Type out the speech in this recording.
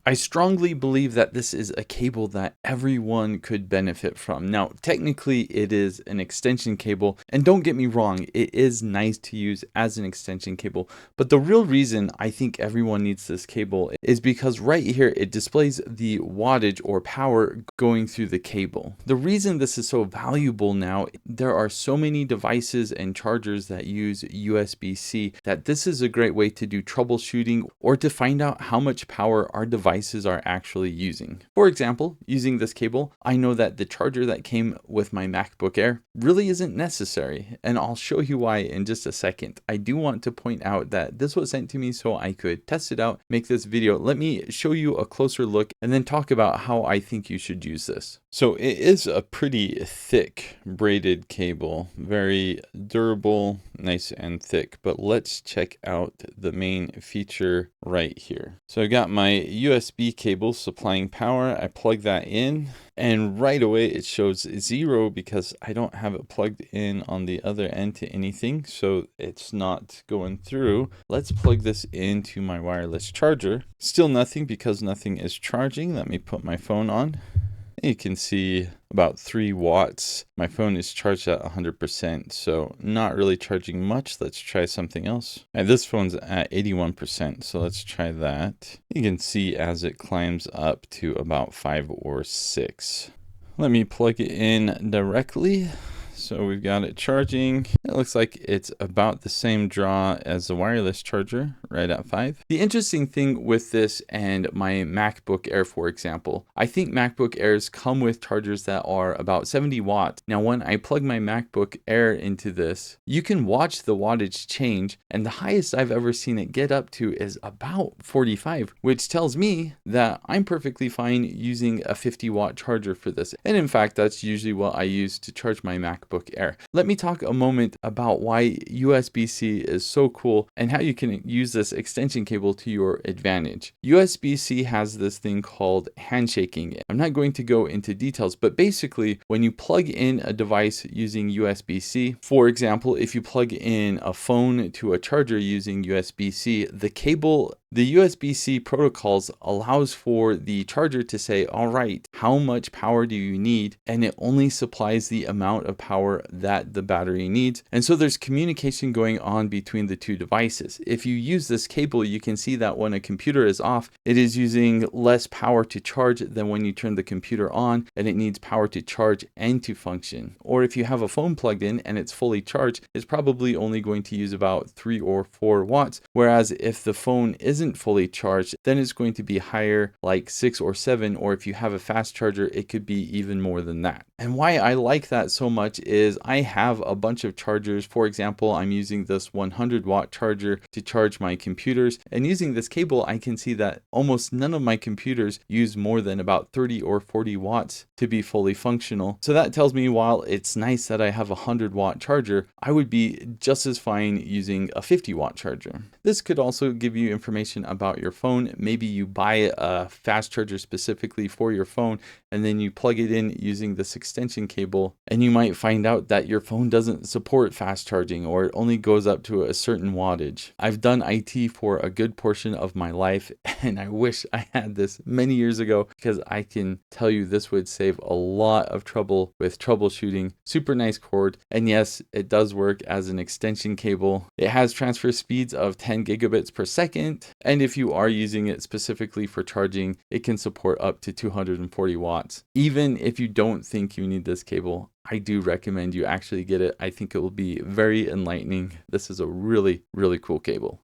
I strongly believe that this is a cable that everyone could benefit from. Now, technically it is an extension cable, and don't get me wrong, it is nice to use as an extension cable, but the real reason I think everyone needs this cable is because right here it displays the wattage or power going through the cable. The reason this is so valuable now, there are so many devices and chargers that use USB-C that this is a great way to do troubleshooting or to find out how much power our devices are actually using. For example, using this cable, I know that the charger that came with my MacBook Air really isn't necessary, and I'll show you why in just a second. I do want to point out that this was sent to me so I could test it out, make this video. Let me show you a closer look and then talk about how I think you should use this. So it is a pretty thick braided cable, very durable, nice and thick, but let's check out the main feature right here. So I got my USB cable supplying power. I plug that in and right away it shows 0 because I don't have it plugged in on the other end to anything, so it's not going through. Let's plug this into my wireless charger. Still nothing because nothing is charging. Let me put my phone on. You can see about 3 watts. My phone is charged at 100%, so not really charging much. Let's try something else. And this phone's at 81%, so let's try that. You can see as it climbs up to about 5 or 6. Let me plug it in directly. So we've got it charging. It looks like it's about the same draw as the wireless charger, right at 5. The interesting thing with this and my MacBook Air, for example, I think MacBook Airs come with chargers that are about 70 watts. Now, when I plug my MacBook Air into this, you can watch the wattage change, and the highest I've ever seen it get up to is about 45, which tells me that I'm perfectly fine using a 50-watt charger for this. And in fact, that's usually what I use to charge my MacBook Air. Let me talk a moment about why USB-C is so cool and how you can use this extension cable to your advantage. USB-C has this thing called handshaking. I'm not going to go into details, but basically when you plug in a device using USB-C, for example, if you plug in a phone to a charger using USB-C, the USB-C protocols allows for the charger to say, all right, how much power do you need? And it only supplies the amount of power that the battery needs. And so there's communication going on between the two devices. If you use this cable, you can see that when a computer is off, it is using less power to charge than when you turn the computer on, and it needs power to charge and to function. Or if you have a phone plugged in and it's fully charged, it's probably only going to use about 3 or 4 watts. Whereas if the phone isn't fully charged, then it's going to be higher, like 6 or 7, or if you have a fast charger, it could be even more than that. And why I like that so much is I have a bunch of chargers. For example, I'm using this 100-watt charger to charge my computers, and using this cable, I can see that almost none of my computers use more than about 30 or 40 watts to be fully functional. So that tells me while it's nice that I have a 100-watt charger, I would be just as fine using a 50-watt charger. This could also give you information about your phone. Maybe you buy a fast charger specifically for your phone, and then you plug it in using this extension cable, and you might find out that your phone doesn't support fast charging, or it only goes up to a certain wattage. I've done IT for a good portion of my life, and I wish I had this many years ago, because I can tell you this would save a lot of trouble with troubleshooting. Super nice cord, and yes, it does work as an extension cable. It has transfer speeds of 10 gigabits per second, and if you are using it specifically for charging, it can support up to 240 watts. Even if you don't think you need this cable, I do recommend you actually get it. I think it will be very enlightening. This is a really, really cool cable.